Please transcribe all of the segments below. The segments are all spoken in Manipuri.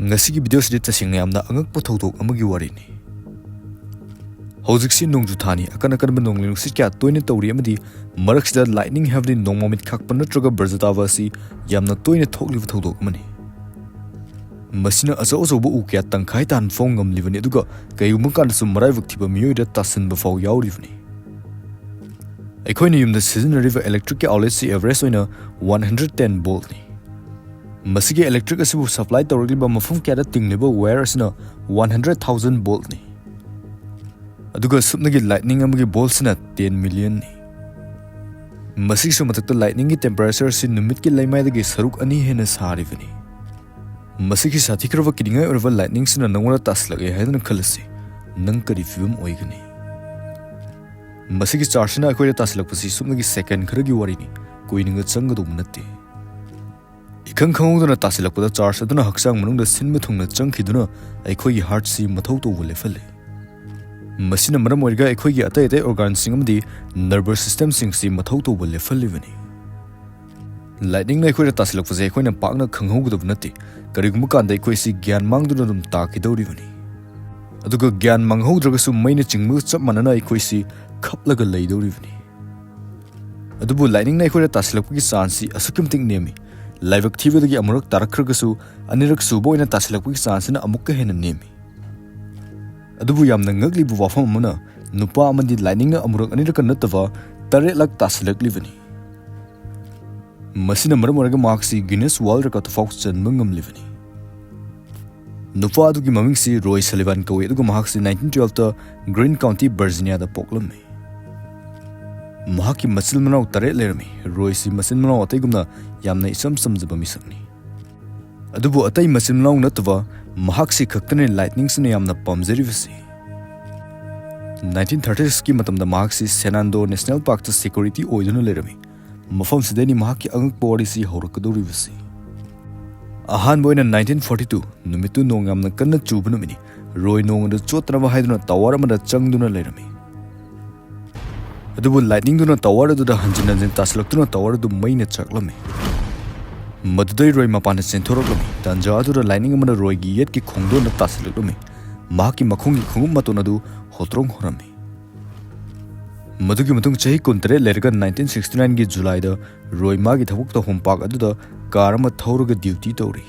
Ngasigi video si tasing yamna angak pothodok amagi wari ni. Hojiksi nongju thani akan benong sit kya toine tawri amadi maraksida lightning heavily nongmamit khakpa natraga Braja si yamna toine thokliba thodok amani. Masina aso bu ukya tangkhai tan phong ngamlibani aduga kayuma kan su maraivak thiba miyoida tasinba faw yauribani. Aikhoina yumda sizinariva electric outlet si average oina 110 volt ni. Masigi electric asibu supply tawriba mafum kyada tingliba wire asina 100,000 volt ni. Aduga supnagi lightning amagi bolts na 10 million ni. Masigi su matakta lightning ki temperature si numit ki laimaidagi saruk ani hena sarivani. Masigi sathikrava kidingai orva lightning sina nangwara taslage haidana khalasi nang kari fibam oigani. Masigi charge na akoida taslakpasi supnagi second kharagi warini koininga changadu munatti. Ikang khanguduna tasilakpada charge aduna haksang manungda sinma thungna changkhiduna aikhoigi heart si mathau tawba lefale. Masina maram oirga aikhoigi atai organ sing amadi nervous system sing si mathau tawba lefalibani. Lightning na aikhoida tasilakpase aikhoina pakna khanghogudab natti karigumba kanda aikoi si gyan mangduna dum takidawribani. Aduga gyan manghaudragasu maina chingmu chap manana aikoi si khaplaga leidawribani. Adubu lightning na aikhoida tasilakpagi chance si asukimting nemi Laivak TV dagi amurak tarakragasu anirak subo ina tasilakpagi chansina amukka hena nemi. Adubu yamna ngaglibu wafam amana nupa amadi lightning na amurak aniraka nattava 8 lakh tasilaklibani. Masina maram oraga marksi Guinness World Record of Fox chanba ngamlibani. Nupa adugi maming si Roy Sullivan kawi aduga marksi 1912 ta Greene County, Virginia da poklami. Mahaki masil manau tare lerami Roy si masil manau atai gumna yamna isam samjaba misakni. Adubu atai masil manau natwa mahak si khaktane lightning sina yamna pamjarivasi. 1930s ki matamda mahak si Senando National Park ta security oiduna lerami. Mafam sidani mahaki angak body si horakadurivasi. Ahan boina 1942 numitu nong yamna kanna chubunumini Roy nong da chotraba haiduna tawar amada changduna lerami. Adubu lightning duna tower da hanjin taslakuna tower du maina chaklami. Madudai Roy mapana senthoroklami tanja adu lightning amana Roy gi yet ki khongdo na taslaklami mahaki makhongi khungum matona du hotrong horami. Madugi matung chahi kuntre lerga 1969 gi July da Roy magi thabuk ta hompak adu da car ma thauruga duty tawri.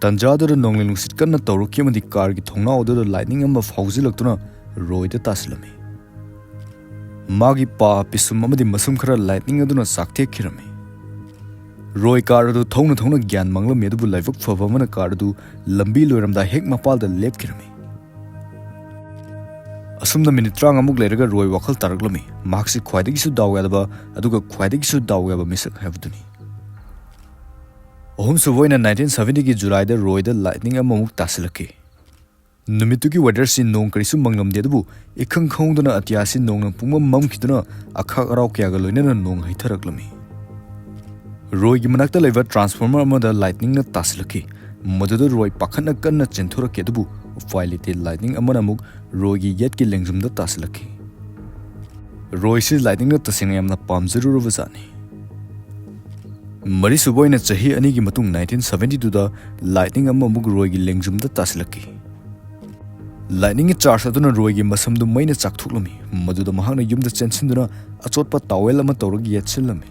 Tanja adu nonglin sit kanna tawruki madi car gi thongna adu lightning amma fauzilaktuna Roy da taslami. Magi pa pisum amadi masum khara lightning aduna sakte khirami. Roy car adu thongna gyan manglam medu laivak phava mana car adu lambi loiramda hek mapal da lep khirami. Asumna minute trang amuk leraga Roy wakhal taraklami maksi khwaidagi su dawgaba aduga khwaidagi su dawgaba misak havduni. Ohum suvoina 1970 gi July da Roy da lightning amuk tasilaki. Numituki weather si nong karisu manglam dedabu ikhang khongduna atyasi nong na pungma mamkhiduna akhak arau kyaga loinana nong haitharaklami. Roy gi manakta laiva transformer amada lightning na taslaki maduda Roy pakhana kanna chenthuraki dedabu failite lightning amana muk Roy gi yet ki lengjumda taslaki. Roy si lightning na tasinga yamna pamjaru wazani. Mari suboina chahi ani gi matung 1972 da lightning amma muk Roy gi lengjumda taslaki. Lightning charge aduna Roy gi masam du maina chakthulami maduda mahakna yumda chensinduna achotpa towel ama tawragi yetsilami.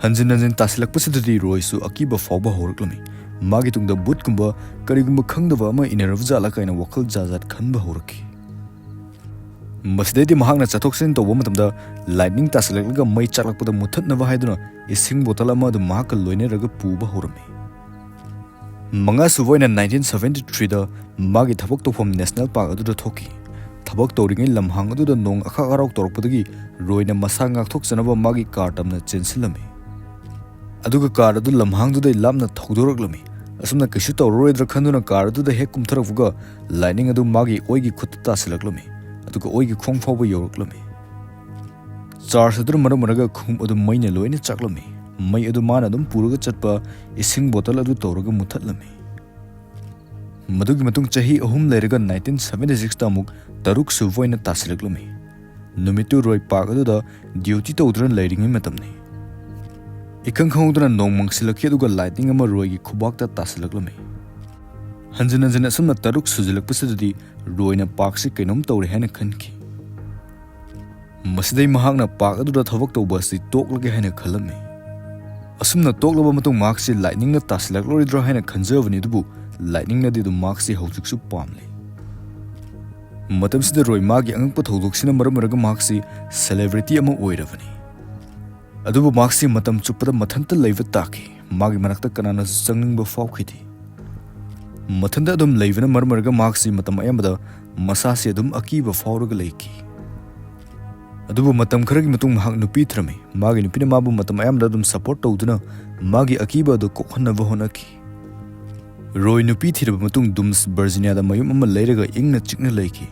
Hanjin tasilakpasidadi Roy su akiba fawba horaklami magi tungda boot kumba karigumba khangdaba ama ineravjala kaina wakhal jajat khanba horaki. Masidai mahakna chathoksin tawba matamda lightning tasilaklaga mai chaklakpada muthatnaba haiduna ising bottle ama du mahaka loineraga puba horami. Manga suvoina 1973 da magi thabak tofam National Park adu da thoki thabak toringai lamhang adu da nong akha arau torpodagi Royna masa ngakthok chanaba magi car tamna chensilami. Aduga car adu lamhang du da lamna thogdoraklami asumna kishu tawroidra khanduna car adu da hek kumtharafuga lightning adu magi oigi khutta tasilaklami aduga oigi khong fawba yoraklami. Charge adu maraga khum adu maina loina chaklami. Mai adu mana dum puraga chatpa ising bottle adu tawraga muthatlami. Madugi matung chahi ahum leraga 1976 ta muk taruk suvoina tasilaklami. Numitu Roy Park adu da duty tawdran leiringai matamni. Ikhang khangudana nong mangsilakhi aduga lightning ama roigi khubakta tasilaklami. Hanjin hanjin asumna taruk sujilakpasidadi roina parkse kainom tawre haina khanki. Masidai mahakna park aduda thabak tawba si toklage haina khalami. Asumna toklaba matung markse lightning na tasilaklori haina khanjavani dubu lightning na didu markse haujiksu pamle. Matamsida roi magi angakpa thawdoksina maramaraga markse celebrity ama oiravani. Adubu markse matam chupada mathanta leiva taki magi manakta kanana changningba fawkhidi. Mathanda adum leivana maramaraga markse matam ayamada masase adum akiba fawraga leiki. Adubu matam kharagi matung mahak nupi thrami magi nupina mabu matam ayamada adum support tawduna magi akiba adu kokhanaba honaki. Roy nupi thiraba matung Dums Virginia da mayum ama leiraga ingna chikna leiki.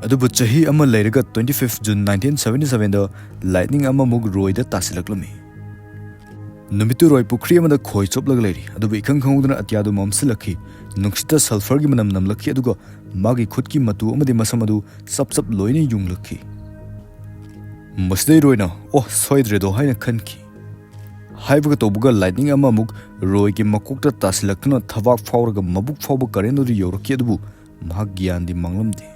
Adubu chahi ama leiraga 25 June 1977 da lightning ama mug Roy da tasilaklami. Numitu Roy pukri ama da khoi choplaga leiri. Adubu ikhang khangudana atyadu mamsilakhi nuksita sulfur gi manam namlakhi aduga magi khutki matu amadi masamadu sap loine yunglakhi. Masdai Roy na oh soidre do haina khanki. Haibaga tobuga lightning ama mug Roy ki makukta tasilakna thabak fawraga mabuk fawba karenori yoraki adubu mahak gyandi manglamdi.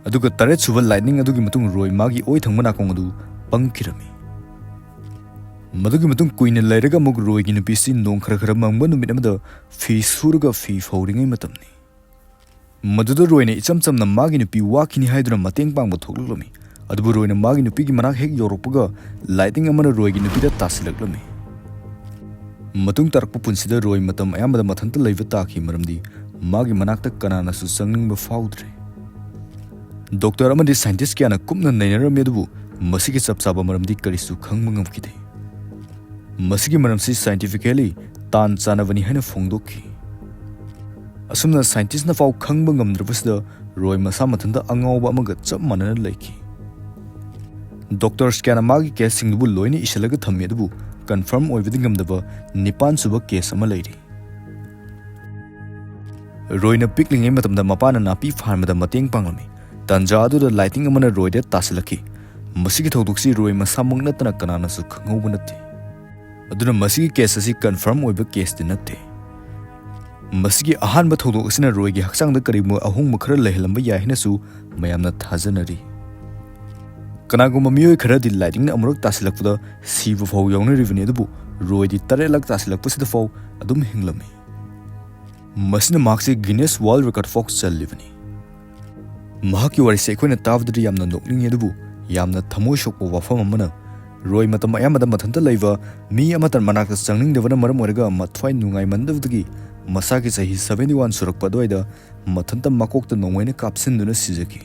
Aduga taret suba lightning adugi matung Roy magi oi thangmana kong adu pangkirami. Madugi matung kuina leiraga mug Roy gi nupisi nong khara khara mangba numit amada fi suraga fi fawringai matamni. Maduda Roy ne icham chamna magi nupi wakini haiduna mateng pangba thoklami. Adubu Roy na magi nupi gi manak hek yoropga lightning amana Roy gi nupi da tasilaklami. Matung tarakpa punsida Roy matam ayamada mathanta leiva taki maramdi magi manakta kanana su changningba fawdre. Doctor amadi scientist kya na kumna nainarami adubu masigi chapchaba maramdi karisu khangba ngamkide. Masigi maramsi scientifically tan chanavani haina phongdokhi. Asumna scientist na faw khangba ngamdrabasida Roy masa mathanda angawba amaga chap manana leiki. Doctors kya na magi case singdubu loine isalaga thammi adubu confirm oibadi ngamdaba nipan suba case ama leiri. Roy na piklingai matamda mapana napi farmada mateng panglami. Tanja aduda lighting amana Roy da tasilakhi. Masigi thawdoksi Roy masamang natana kanana su khangawba natte. Aduna masigi case asi confirm oiba case di natte. Masigi ahanba thawdoksina Roy gi haksang da karimu ahung makhara lehelamba yahina su mayamna thajanari. Kanaguma miyoi khara di lighting na amurak tasilakpada siva faw yawnari rivani adubu Roy di tarelak tasilakpasida faw adum hinglami. Masina markse Guinness World Record Fox chalivani. Mahaki wari se koina tavdri yamna nokling adubu yamna thamoi shokpa wafam amana Roy matam ayamada mathanta leiva mi amatan manakta changning devana maram oraga mathwai nungai mandavdagi masaki sahi 71 surakpa doida mathanta makokta nongwaina kapsin duna sijaki.